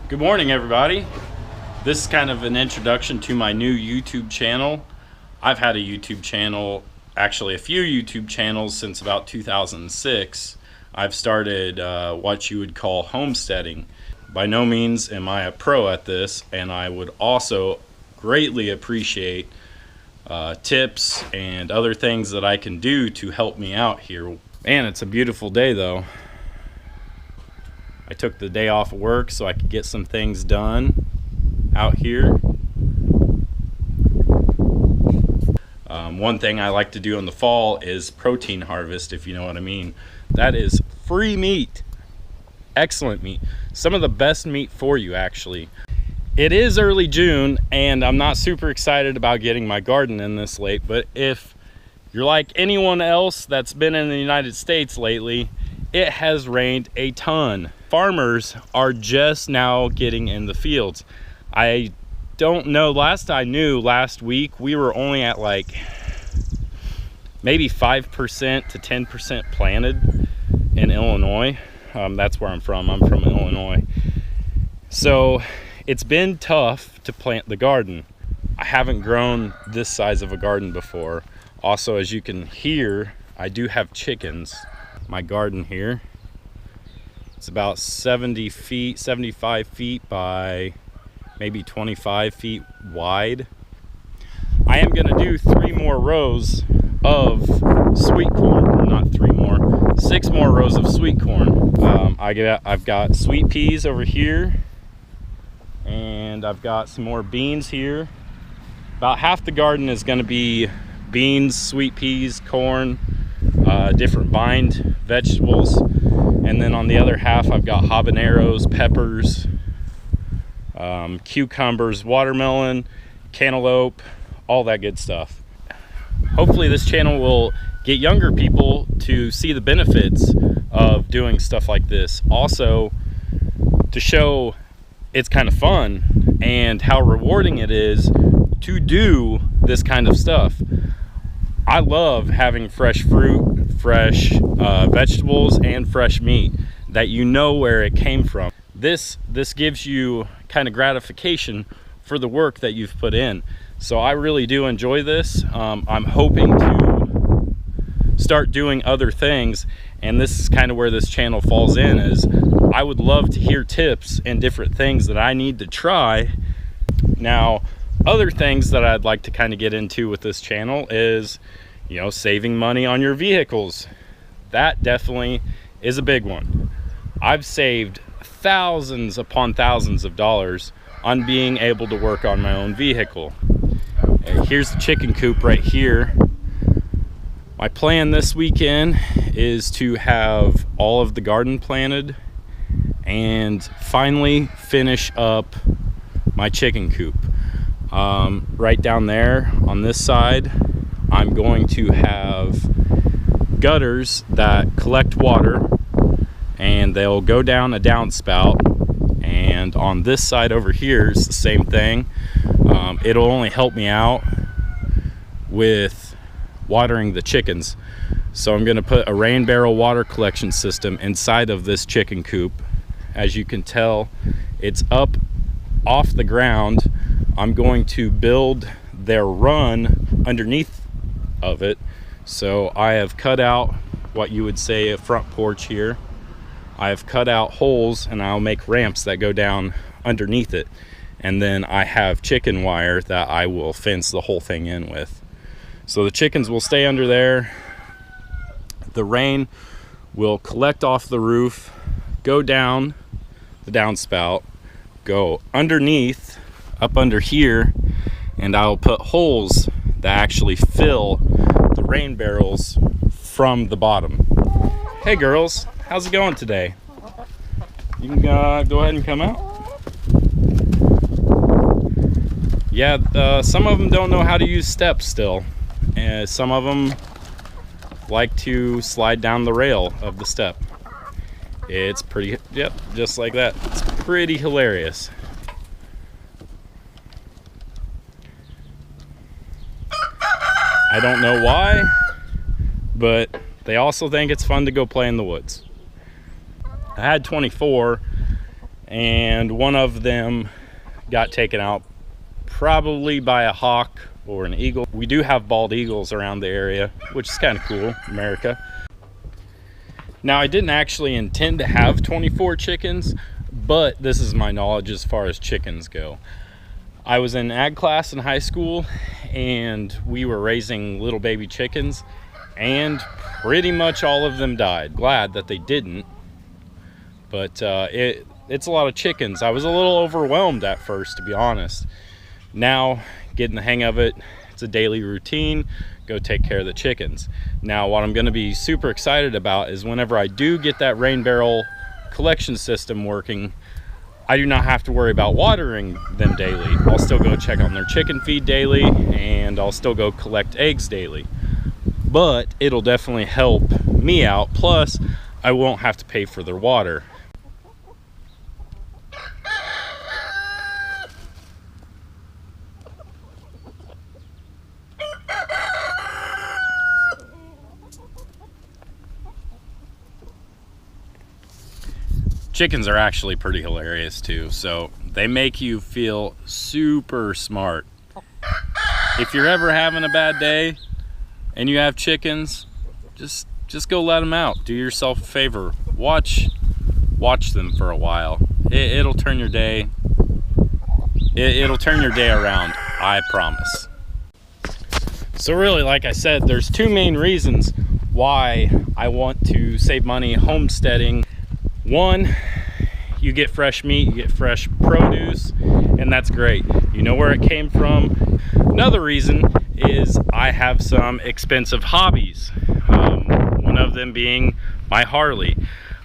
Good morning, everybody. This is kind of an introduction to my new YouTube channel. I've had a YouTube channel, actually a few YouTube channels since about 2006. I've started what you would call homesteading. By no means am I a pro at this, and I would also greatly appreciate tips and other things that I can do to help me out here. Man, it's a beautiful day though. I took the day off of work so I could get some things done out here. One thing I like to do in the fall is protein harvest, if you know what I mean. That is free meat. Excellent meat. Some of the best meat for you, actually. It is early June, and I'm not super excited about getting my garden in this late, but if you're like anyone else that's been in the United States lately, it has rained a ton. Farmers are just now getting in the fields. I don't know, last I knew, last week, we were only at like maybe 5% to 10% planted in Illinois. That's where I'm from. I'm from Illinois. So it's been tough to plant the garden. I haven't grown this size of a garden before. Also, as you can hear, I do have chickens. My garden here, it's about 70 feet, 75 feet by maybe 25 feet wide. I am gonna do 3 more rows of sweet corn, not 3 more, 6 more rows of sweet corn. I've got sweet peas over here, and I've got some more beans here. About half the garden is gonna be beans, sweet peas, corn, different vined vegetables, and then on the other half I've got habaneros, peppers, cucumbers, watermelon, cantaloupe, all that good stuff. Hopefully this channel will get younger people to see the benefits of doing stuff like this. Also, to show it's kind of fun and how rewarding it is to do this kind of stuff. I love having fresh fruit, fresh vegetables, and fresh meat that you know where it came from. This gives you kind of gratification for the work that you've put in. So I really do enjoy this. I'm hoping to start doing other things, and this is kind of where this channel falls in, is I would love to hear tips and different things that I need to try. Now, other things that I'd like to kind of get into with this channel is, you know, saving money on your vehicles. That definitely is a big one. I've saved thousands upon thousands of dollars on being able to work on my own vehicle. Here's the chicken coop right here. My plan this weekend is to have all of the garden planted and finally finish up my chicken coop. Right down there on this side, I'm going to have gutters that collect water, and they'll go down a downspout. And on this side over here is the same thing. It'll only help me out with watering the chickens. So I'm going to put a rain barrel water collection system inside of this chicken coop. As you can tell, it's up off the ground. I'm going to build their run underneath of it. So I have cut out what you would say a front porch here. I have cut out holes, and I'll make ramps that go down underneath it. And then I have chicken wire that I will fence the whole thing in with. So the chickens will stay under there. The rain will collect off the roof, go down the downspout, go underneath, up under here, and I'll put holes that actually fill the rain barrels from the bottom. Hey girls, how's it going today? You can go ahead and come out. Yeah, some of them don't know how to use steps still. And some of them like to slide down the rail of the step. It's pretty, yep, just like that. It's pretty hilarious. I don't know why, but they also think it's fun to go play in the woods. I had 24, and one of them got taken out probably by a hawk or an eagle. We do have bald eagles around the area, which is kind of cool, America. Now, I didn't actually intend to have 24 chickens, but this is my knowledge as far as chickens go. I was in ag class in high school, and we were raising little baby chickens, and pretty much all of them died. Glad that they didn't, but it's a lot of chickens. I was a little overwhelmed at first, to be honest. Now, getting the hang of it, it's a daily routine. Go take care of the chickens. Now, what I'm going to be super excited about is whenever I do get that rain barrel collection system working, I do not have to worry about watering them daily. I'll still go check on their chicken feed daily, and I'll still go collect eggs daily. But it'll definitely help me out. Plus, I won't have to pay for their water. Chickens are actually pretty hilarious too, so they make you feel super smart. If you're ever having a bad day and you have chickens, just go let them out. Do yourself a favor. Watch them for a while. It'll turn your day. It'll turn your day around, I promise. So really, like I said, there's two main reasons why I want to save money homesteading. One, you get fresh meat, you get fresh produce, and that's great. You know where it came from. Another reason is I have some expensive hobbies. One of them being my Harley.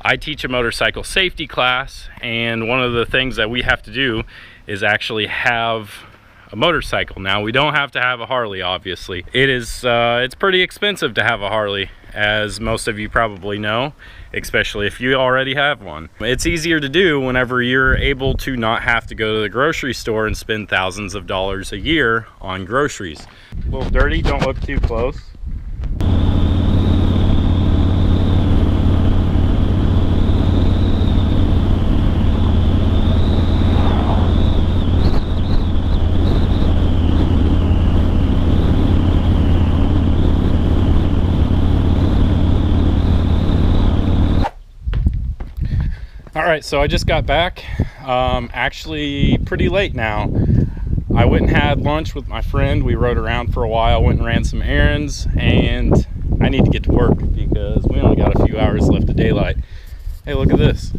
I teach a motorcycle safety class, and one of the things that we have to do is actually have a motorcycle. Now, we don't have to have a Harley, obviously. It's pretty expensive to have a Harley, as most of you probably know, especially if you already have one. It's easier to do whenever you're able to not have to go to the grocery store and spend thousands of dollars a year on groceries. A little dirty, don't look too close. All right, so I just got back, actually pretty late now. I went and had lunch with my friend. We rode around for a while, went and ran some errands, and I need to get to work because we only got a few hours left of daylight. Hey, look at this.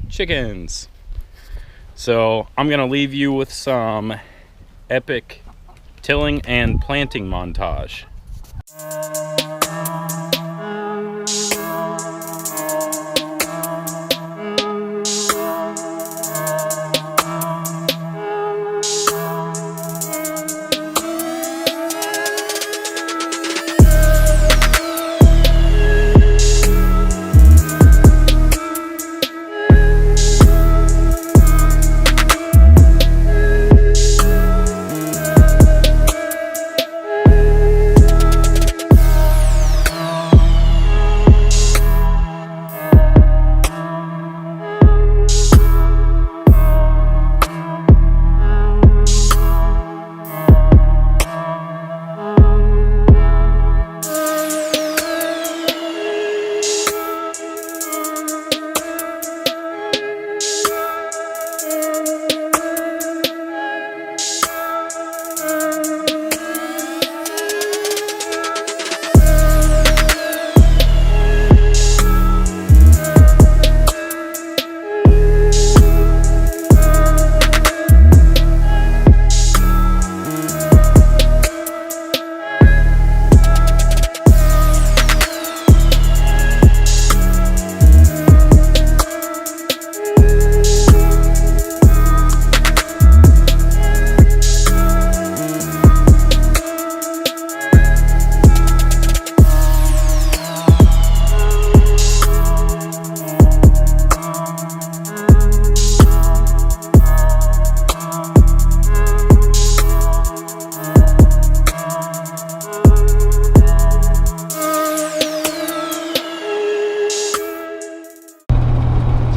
Chickens. So I'm gonna leave you with some epic tilling and planting montage.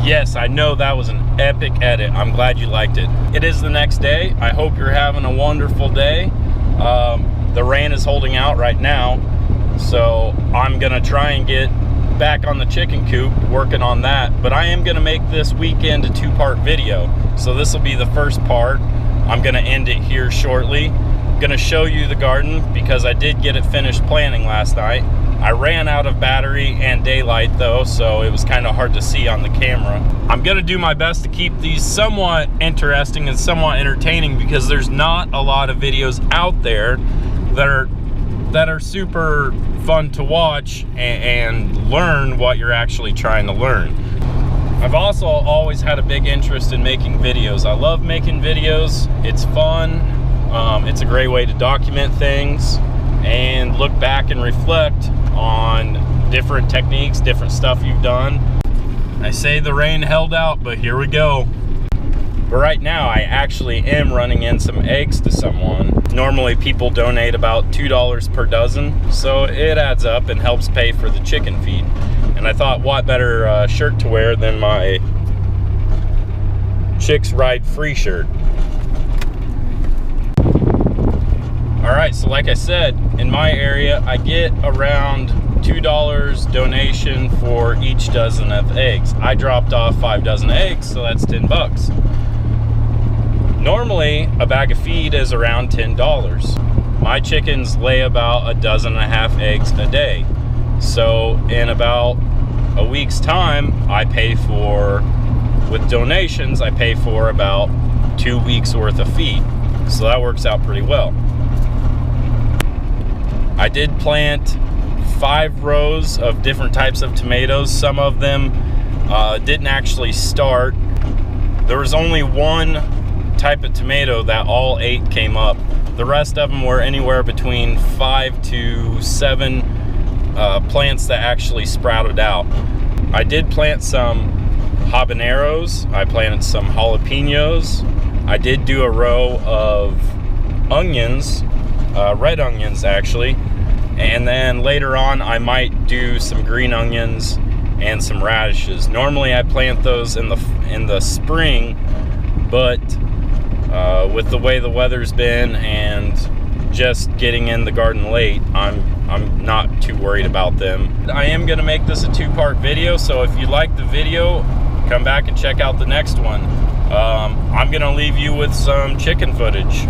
Yes, I know that was an epic edit. I'm glad you liked it. It is the next day. I hope you're having a wonderful day. The rain is holding out right now, so I'm gonna try and get back on the chicken coop, working on that. But I am gonna make this weekend a 2-part video. So this will be the first part. I'm gonna end it here shortly. I'm gonna show you the garden because I did get it finished planting last night. I ran out of battery and daylight though, so it was kind of hard to see on the camera. I'm gonna do my best to keep these somewhat interesting and somewhat entertaining because there's not a lot of videos out there that are super fun to watch and learn what you're actually trying to learn. I've also always had a big interest in making videos. I love making videos. It's fun. It's a great way to document things and look back and reflect on different techniques, different stuff you've done. I say the rain held out, but here we go. But right now I actually am running in some eggs to someone. Normally people donate about $2 per dozen, so it adds up and helps pay for the chicken feed. And I thought, what better shirt to wear than my Chicks Ride Free shirt. Alright, so like I said, in my area I get around $2 donation for each dozen of eggs. I dropped off 5 dozen eggs, so that's 10 bucks. Normally a bag of feed is around $10. My chickens lay about 1.5 dozen eggs a day. So in about a week's time, I pay for, with donations, I pay for about 2 weeks worth of feed. So that works out pretty well. I did plant 5 rows of different types of tomatoes. Some of them didn't actually start. There was only one type of tomato that all 8 came up. The rest of them were anywhere between 5 to 7 plants that actually sprouted out. I did plant some habaneros. I planted some jalapenos. I did do a row of onions, red onions actually. And then later on I might do some green onions and some radishes. Normally I plant those in the spring, but with the way the weather's been and just getting in the garden late, I'm not too worried about them. I am gonna make this a 2-part video, so if you like the video, come back and check out the next one. I'm gonna leave you with some chicken footage.